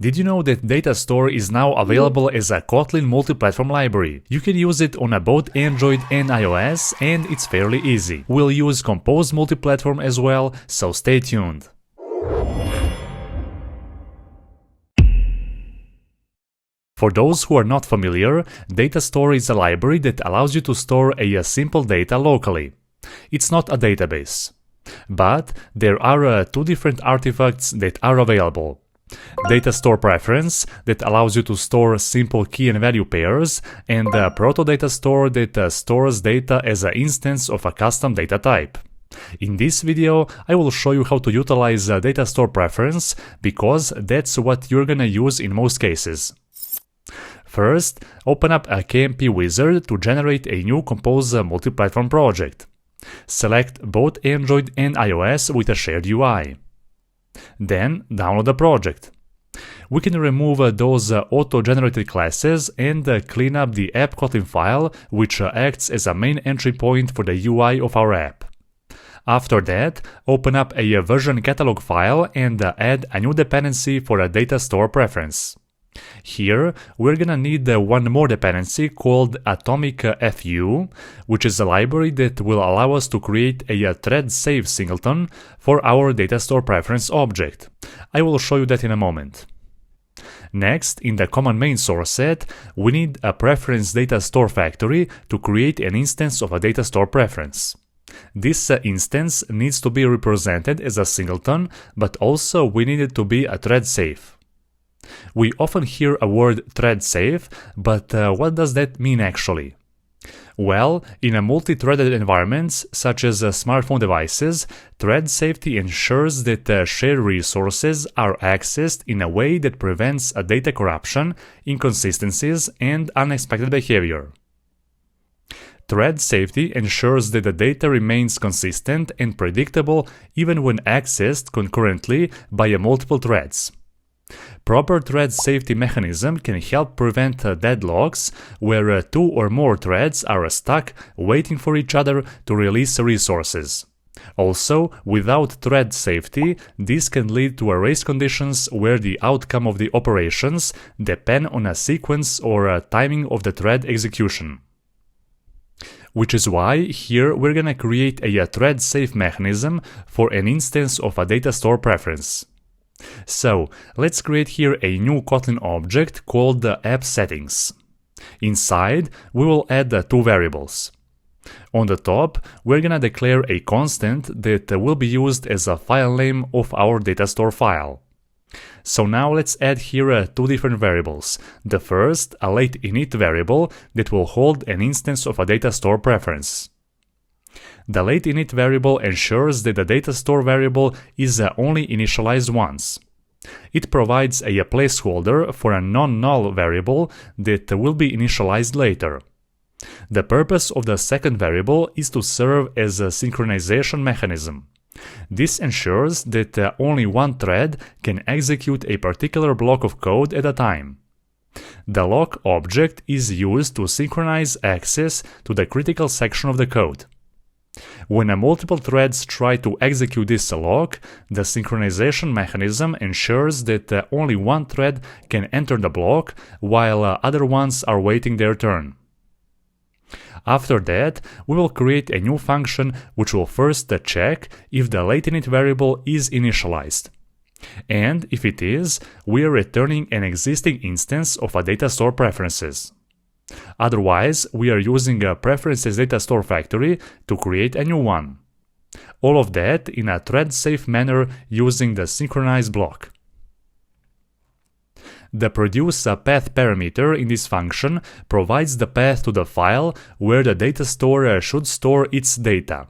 Did you know that DataStore is now available as a Kotlin multi-platform library? You can use it on both Android and iOS, and it's fairly easy. We'll use Compose multi-platform as well, so stay tuned. For those who are not familiar, DataStore is a library that allows you to store a simple data locally. It's not a database. But there are two different artifacts that are available. DataStore Preference that allows you to store simple key and value pairs, and Proto DataStore that stores data as an instance of a custom data type. In this video, I will show you how to utilize DataStore Preference because that's what you're gonna use in most cases. First, open up a KMP wizard to generate a new Compose multi-platform project. Select both Android and iOS with a shared UI. Then download the project. We can remove those auto-generated classes and clean up the app Kotlin file, which acts as a main entry point for the UI of our app. After that, open up a version catalog file and add a new dependency for a DataStore preference. Here, we're gonna need one more dependency called Atomic FU, which is a library that will allow us to create a thread save singleton for our DataStore preference object. I will show you that in a moment. Next, in the common main source set, we need a preference DataStore factory to create an instance of a DataStore preference. This instance needs to be represented as a singleton, but also we need it to be a thread safe. We often hear a word thread safe, but what does that mean actually? Well, in a multi-threaded environments such as smartphone devices, thread safety ensures that shared resources are accessed in a way that prevents data corruption, inconsistencies, and unexpected behavior. Thread safety ensures that the data remains consistent and predictable even when accessed concurrently by multiple threads. Proper thread safety mechanism can help prevent deadlocks where two or more threads are stuck waiting for each other to release resources. Also, without thread safety, this can lead to race conditions where the outcome of the operations depend on a sequence or timing of the thread execution. Which is why here we're gonna create a thread safe mechanism for an instance of a DataStore preference. So, let's create here a new Kotlin object called app settings. Inside, we will add two variables. On the top, we're gonna declare a constant that will be used as a file name of our DataStore file. So now let's add here two different variables. The first, a late init variable that will hold an instance of a DataStore preference. The late init variable ensures that the DataStore variable is only initialized once. It provides a placeholder for a non-null variable that will be initialized later. The purpose of the second variable is to serve as a synchronization mechanism. This ensures that only one thread can execute a particular block of code at a time. The lock object is used to synchronize access to the critical section of the code. When multiple threads try to execute this lock, the synchronization mechanism ensures that only one thread can enter the block while other ones are waiting their turn. After that, we will create a new function which will first check if the late init variable is initialized. And if it is, we are returning an existing instance of a DataStore preferences. Otherwise, we are using a preferences DataStore factory to create a new one. All of that in a thread-safe manner using the synchronize block. The produce path parameter in this function provides the path to the file where the DataStore should store its data.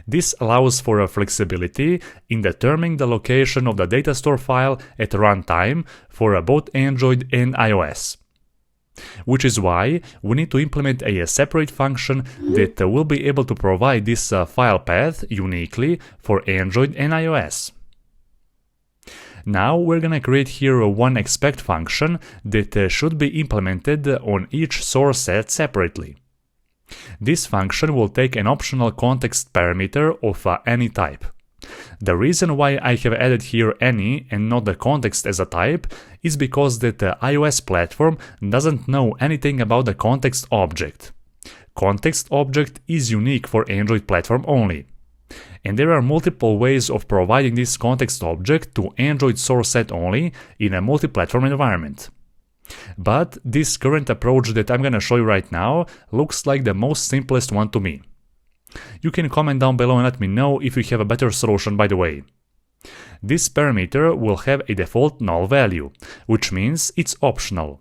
This allows for a flexibility in determining the location of the DataStore file at runtime for both Android and iOS. Which is why we need to implement a separate function that will be able to provide this file path uniquely for Android and iOS. Now we're gonna create here one expect function that should be implemented on each source set separately. This function will take an optional context parameter of any type. The reason why I have added here any and not the context as a type is because that the iOS platform doesn't know anything about the context object. Context object is unique for Android platform only. And there are multiple ways of providing this context object to Android source set only in a multi-platform environment. But this current approach that I'm gonna show you right now looks like the most simplest one to me. You can comment down below and let me know if you have a better solution, by the way. This parameter will have a default null value, which means it's optional.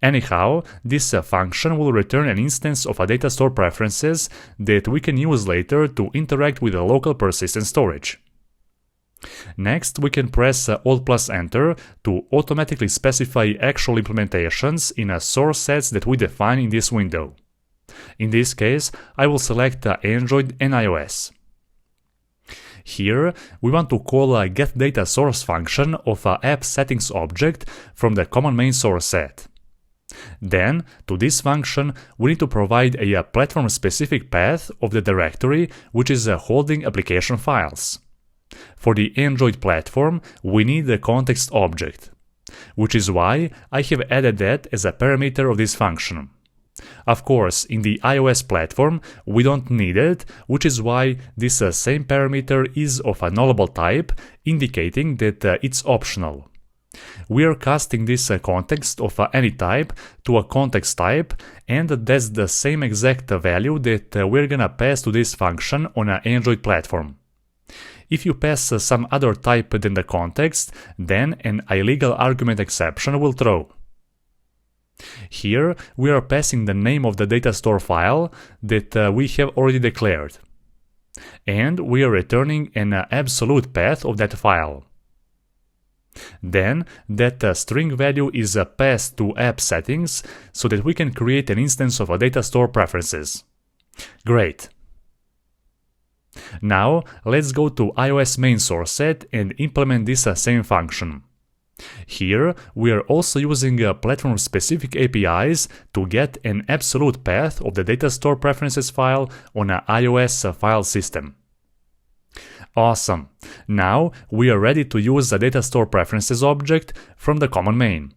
Anyhow, this function will return an instance of a data store preferences that we can use later to interact with the local persistent storage. Next, we can press Alt+Enter to automatically specify actual implementations in a source sets that we define in this window. In this case, I will select Android and iOS. Here, we want to call a getDataSource function of a app settings object from the common main source set. Then, to this function, we need to provide a platform-specific path of the directory which is holding application files. For the Android platform, we need the context object, which is why I have added that as a parameter of this function. Of course, in the iOS platform, we don't need it, which is why this same parameter is of a nullable type, indicating that it's optional. We are casting this context of any type to a context type, and that's the same exact value that we're gonna pass to this function on an Android platform. If you pass some other type than the context, then an illegal argument exception will throw. Here, we are passing the name of the data store file that we have already declared. And we are returning an absolute path of that file. Then, that string value is passed to app settings so that we can create an instance of a data store preferences. Great. Now, let's go to iOS main source set and implement this same function. Here, we are also using platform-specific APIs to get an absolute path of the data store preferences file on an iOS file system. Awesome! Now, we are ready to use the data store preferences object from the common main.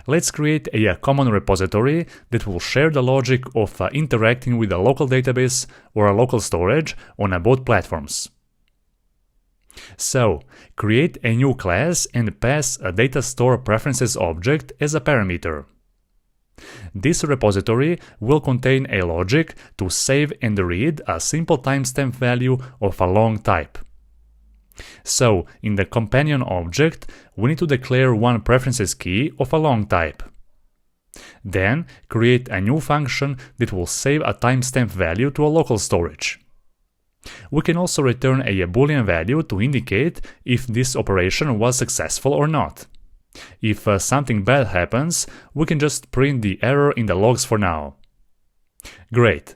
Let's create a common repository that will share the logic of interacting with a local database or a local storage on both platforms. So, create a new class and pass a data store preferences object as a parameter. This repository will contain a logic to save and read a simple timestamp value of a long type. So, in the companion object, we need to declare one preferences key of a long type. Then, create a new function that will save a timestamp value to a local storage. We can also return a Boolean value to indicate if this operation was successful or not. If something bad happens, we can just print the error in the logs for now. Great.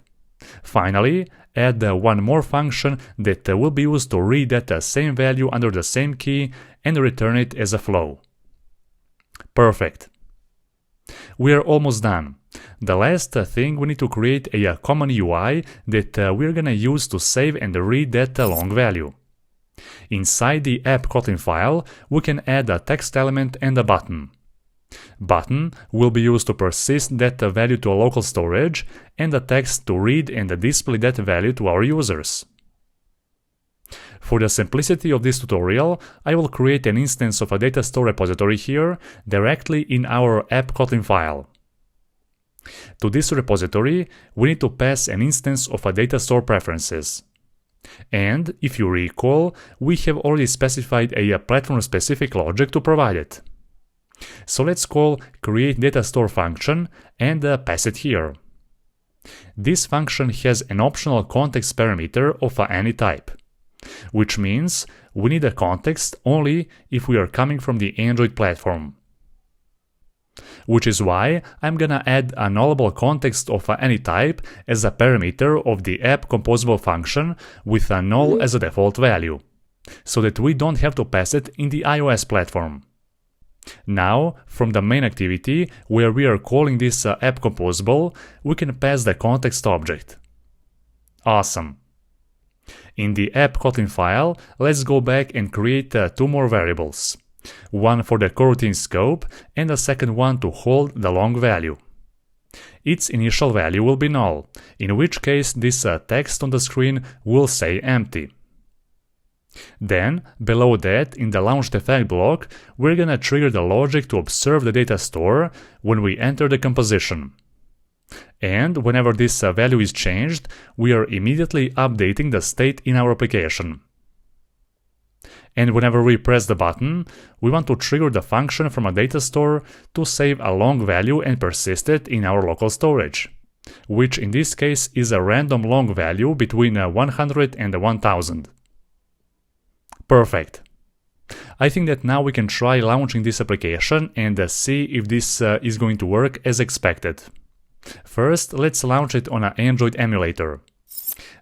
Finally, add one more function that will be used to read that same value under the same key and return it as a flow. Perfect. We are almost done. The last thing, we need to create a common UI that we're gonna use to save and read that long value. Inside the app Kotlin file, we can add a text element and a button. Button will be used to persist that value to a local storage, and a text to read and display that value to our users. For the simplicity of this tutorial, I will create an instance of a DataStoreRepository here, directly in our app Kotlin file. To this repository, we need to pass an instance of a data store preferences. And, if you recall, we have already specified a platform-specific logic to provide it. So let's call createDataStore function and pass it here. This function has an optional context parameter of any type, which means we need a context only if we are coming from the Android platform. Which is why I'm gonna add a nullable context of any type as a parameter of the app composable function with a null as a default value, so that we don't have to pass it in the iOS platform. Now, from the main activity, where we are calling this app composable, we can pass the context object. Awesome. In the app Kotlin file, let's go back and create two more variables. One for the coroutine scope and a second one to hold the long value. Its initial value will be null, in which case this text on the screen will say empty. Then, below that, in the launched effect block, we're gonna trigger the logic to observe the data store when we enter the composition. And whenever this value is changed, we are immediately updating the state in our application. And whenever we press the button, we want to trigger the function from a data store to save a long value and persist it in our local storage, which in this case is a random long value between 100 and 1000. Perfect. I think that now we can try launching this application and see if this is going to work as expected. First, let's launch it on an Android emulator.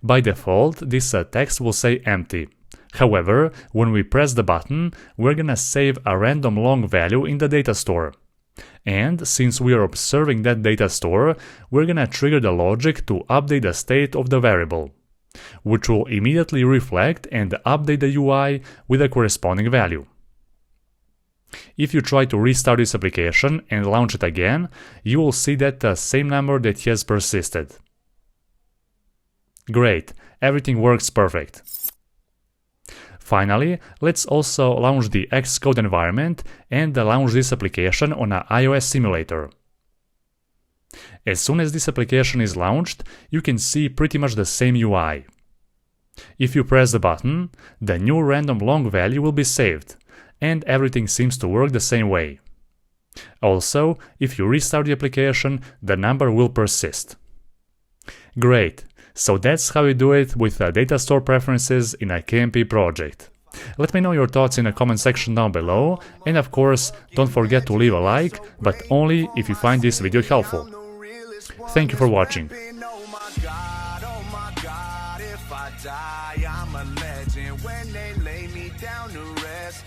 By default, this text will say empty. However, when we press the button, we're gonna save a random long value in the data store. And since we are observing that data store, we're gonna trigger the logic to update the state of the variable, which will immediately reflect and update the UI with a corresponding value. If you try to restart this application and launch it again, you will see that same number that has persisted. Great, everything works perfect. Finally, let's also launch the Xcode environment and launch this application on an iOS simulator. As soon as this application is launched, you can see pretty much the same UI. If you press the button, the new random long value will be saved, and everything seems to work the same way. Also, if you restart the application, the number will persist. Great! So that's how you do it with data store preferences in a KMP project. Let me know your thoughts in the comment section down below, and of course, don't forget to leave a like, but only if you find this video helpful. Thank you for watching. I'm a legend when they lay me down to rest.